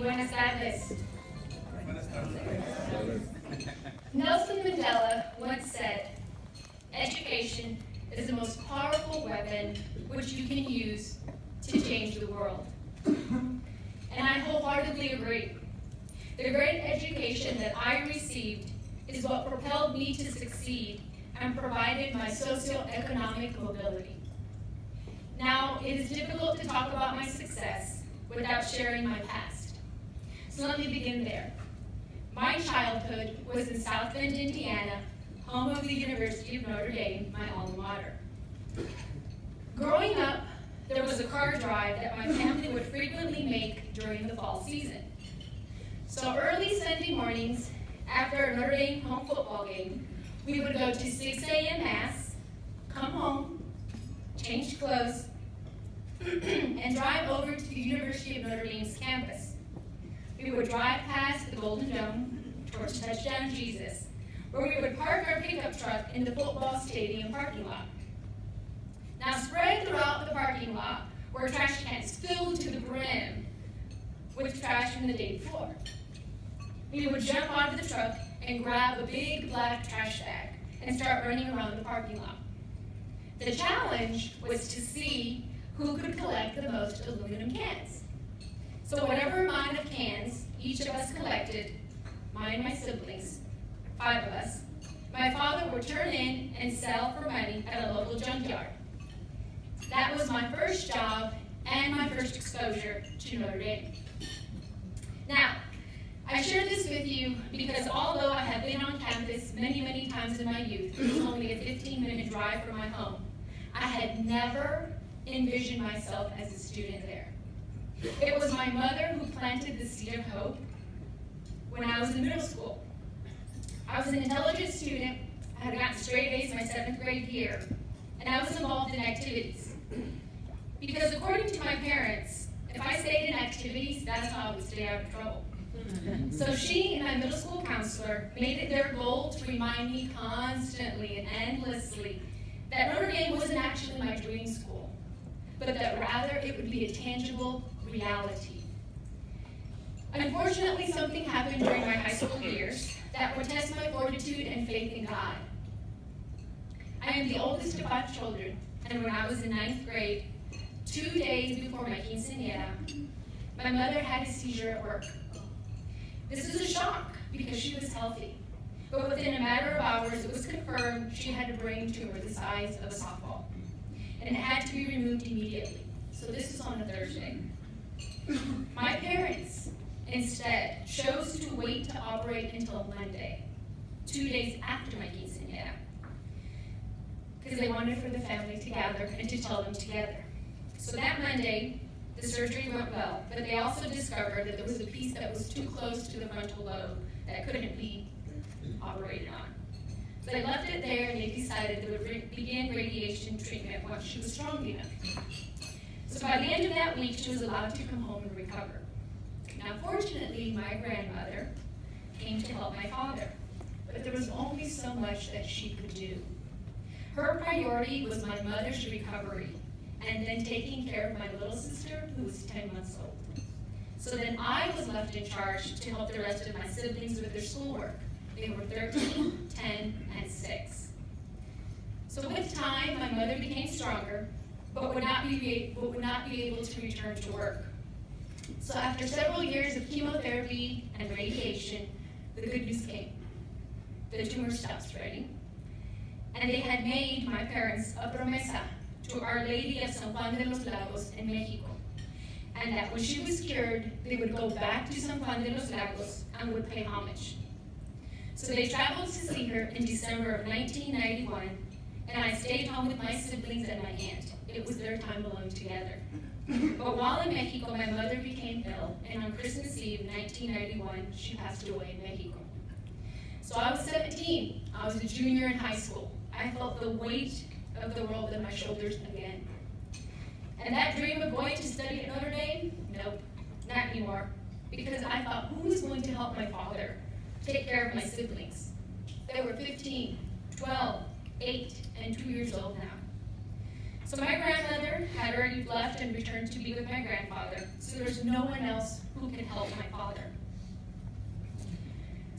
buenas tardes. Nelson Mandela once said, education is the most powerful weapon which you can use to change the world. And I wholeheartedly agree. The great education that I received is what propelled me to succeed and provided my socioeconomic mobility. Now, it is difficult to talk about my success without sharing my past. So let me begin there. My childhood was in South Bend, Indiana, home of the University of Notre Dame, my alma mater. Growing up, there was a car drive that my family would frequently make during the fall season. So early Sunday mornings, after a Notre Dame home football game, we would go to 6 a.m. Mass, come home, change clothes, and drive over to the University of Notre Dame's campus. We would drive past the Golden Dome towards Touchdown Jesus, where we would park our pickup truck in the football stadium parking lot. Now, spread throughout the parking lot were trash cans filled to the brim with trash from the day before. We would jump out of the truck and grab a big black trash bag and start running around the parking lot. The challenge was to see who could collect the most aluminum cans. So whatever amount of cans each of us collected, mine and my siblings, 5 of us, my father would turn in and sell for money at a local junkyard. That was my first job and my first exposure to Notre Dame. Now, I share this with you because although I have been on campus many, many times in my youth, it was only a 15-minute drive from my home, I had never envisioned myself as a student there. It was my mother who planted the seed of hope when I was in middle school. I was an intelligent student. I had gotten straight A's my 7th grade year, and I was involved in activities. Because according to my parents, if I stayed in activities, that's how I would stay out of trouble. So she and my middle school counselor made it their goal to remind me constantly and endlessly that Notre Dame wasn't actually my dream school, but that rather it would be a tangible reality. Unfortunately, something happened during my high school years that would test my fortitude and faith in God. I am the oldest of 5 children, and when I was in 9th grade, 2 days before my quinceañera, my mother had a seizure at work. This was a shock because she was healthy, but within a matter of hours, it was confirmed she had a brain tumor the size of a softball, and it had to be removed immediately. So this was on a Thursday. My parents, instead, chose to wait to operate until Monday, 2 days after my quinceañera, because they wanted for the family to gather and to tell them together. So that Monday, the surgery went well, but they also discovered that there was a piece that was too close to the frontal lobe that couldn't be operated on. So they left it there, and they decided they would begin radiation treatment once she was strong enough. So by the end of that week, she was allowed to come home and recover. Now, fortunately, my grandmother came to help my father, but there was only so much that she could do. Her priority was my mother's recovery, and then taking care of my little sister, who was 10 months old. So then I was left in charge to help the rest of my siblings with their schoolwork. They were 13, 10, and 6. So with time, my mother became stronger, but would not be able to return to work. So after several years of chemotherapy and radiation, the good news came. The tumor stopped spreading, and they had made my parents a promesa to Our Lady of San Juan de los Lagos in Mexico, and that when she was cured, they would go back to San Juan de los Lagos and would pay homage. So they traveled to see her in December of 1991, and I stayed home with my siblings and my aunt. It was their time alone together. But while in Mexico, my mother became ill, and on Christmas Eve 1991, she passed away in Mexico. So I was 17. I was a junior in high school. I felt the weight of the world on my shoulders again. And that dream of going to study at Notre Dame? Nope, not anymore. Because I thought, who was going to help my father take care of my siblings? They were 15, 12, 8, and 2 years old now. So my grandmother had already left and returned to be with my grandfather, so there was no one else who could help my father.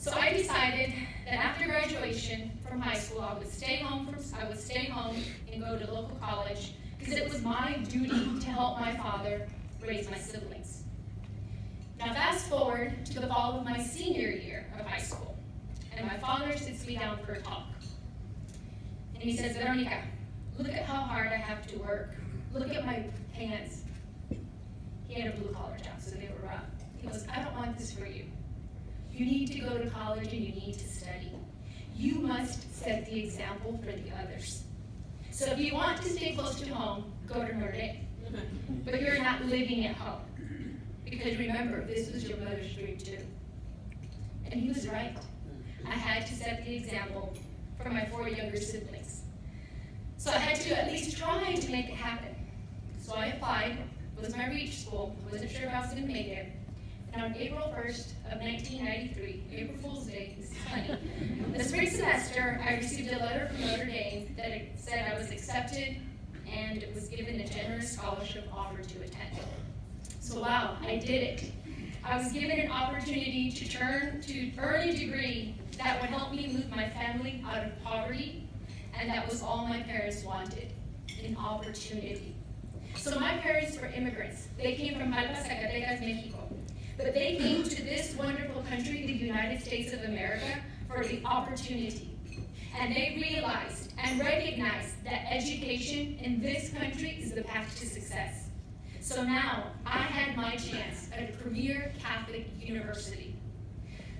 So I decided that after graduation from high school, I would stay home and go to local college because it was my duty to help my father raise my siblings. Now fast forward to the fall of my senior year of high school, and my father sits me down for a talk. And he says, Veronica, look at how hard I have to work. Look at my hands. He had a blue collar job, so they were rough. He goes, I don't want this for you. You need to go to college and you need to study. You must set the example for the others. So if you want to stay close to home, go to Notre Dame. But you're not living at home. Because remember, this was your mother's dream too. And he was right. I had to set the example for my 4 younger siblings. So I had to at least try to make it happen. So I applied. It was my reach school. I wasn't sure if I was going to make it. And on April 1st of 1993, April Fool's Day, this is funny, the spring semester, I received a letter from Notre Dame that said I was accepted and was given a generous scholarship offer to attend. So wow, I did it. I was given an opportunity to earn a degree that would help me move my family out of poverty, and that was all my parents wanted, an opportunity. So my parents were immigrants. They came from Jalpa, Zacatecas, Mexico. But they came to this wonderful country, the United States of America, for the opportunity. And they realized and recognized that education in this country is the path to success. So now I had my chance at a premier Catholic university.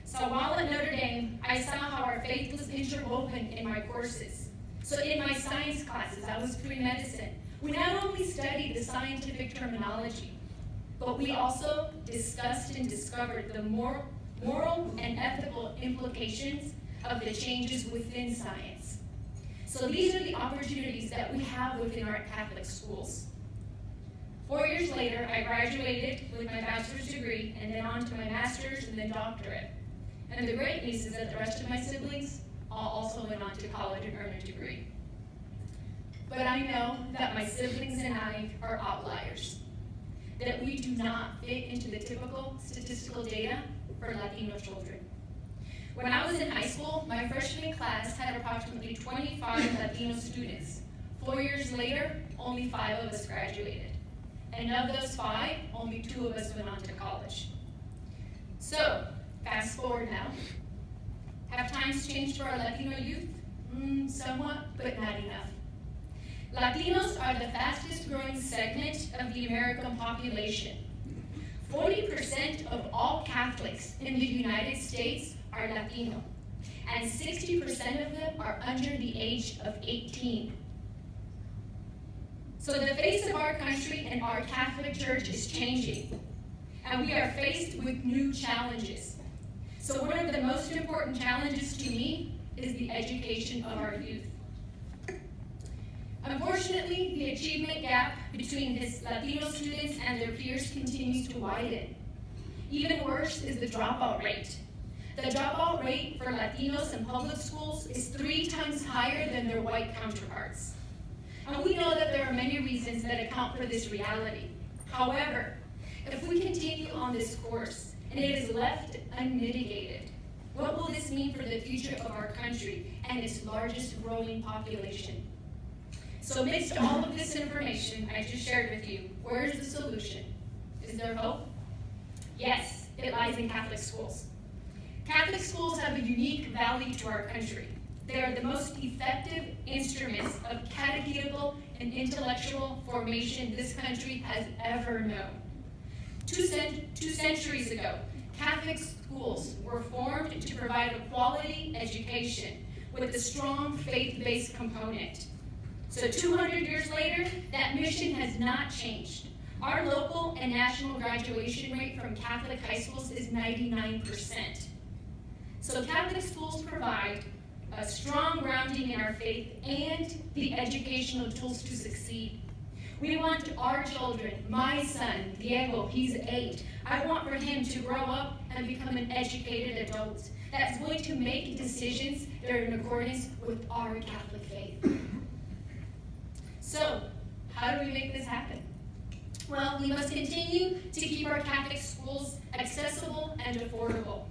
So while at Notre Dame, I saw how our faith was interwoven in my courses. So in my science classes, I was pre-medicine. We not only studied the scientific terminology, but we also discussed and discovered the moral and ethical implications of the changes within science. So these are the opportunities that we have within our Catholic schools. 4 years later, I graduated with my bachelor's degree and then on to my master's and then doctorate. And the great news is that the rest of my siblings all also went on to college and earned a degree. But I know that my siblings and I are outliers, that we do not fit into the typical statistical data for Latino children. When I was in high school, my freshman class had approximately 25 Latino students. 4 years later, only 5 of us graduated. And of those 5, only 2 of us went on to college. So, fast forward now. Have times changed for our Latino youth? Somewhat, but not enough. Latinos are the fastest growing segment of the American population. 40% of all Catholics in the United States are Latino, and 60% of them are under the age of 18. So the face of our country and our Catholic Church is changing, and we are faced with new challenges. So one of the most important challenges to me is the education of our youth. Unfortunately, the achievement gap between his Latino students and their peers continues to widen. Even worse is the dropout rate. The dropout rate for Latinos in public schools is 3 times higher than their white counterparts. And we know that there are many reasons that account for this reality. However, if we continue on this course and it is left unmitigated, what will this mean for the future of our country and its largest growing population? So amidst all of this information I just shared with you, where is the solution? Is there hope? Yes, it lies in Catholic schools. Catholic schools have a unique value to our country. They are the most effective instruments of catechetical and intellectual formation this country has ever known. Two centuries ago, Catholic schools were formed to provide a quality education with a strong faith-based component. So 200 years later, that mission has not changed. Our local and national graduation rate from Catholic high schools is 99%. So Catholic schools provide a strong grounding in our faith and the educational tools to succeed. We want our children, my son, Diego, he's 8. I want for him to grow up and become an educated adult that's going to make decisions that are in accordance with our Catholic faith. So, how do we make this happen? Well, we must continue to keep our Catholic schools accessible and affordable.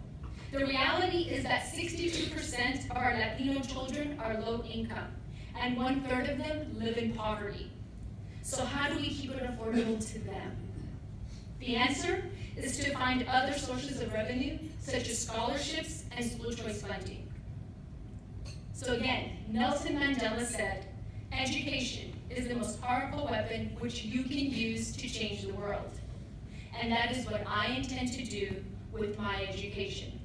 The reality is that 62% of our Latino children are low income, and 1/3 of them live in poverty. So how do we keep it affordable to them? The answer is to find other sources of revenue, such as scholarships and school choice funding. So again, Nelson Mandela said, education is the most powerful weapon which you can use to change the world. And that is what I intend to do with my education,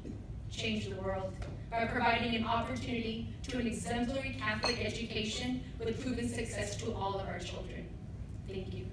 change the world, by providing an opportunity to an exemplary Catholic education with proven success to all of our children. Thank you.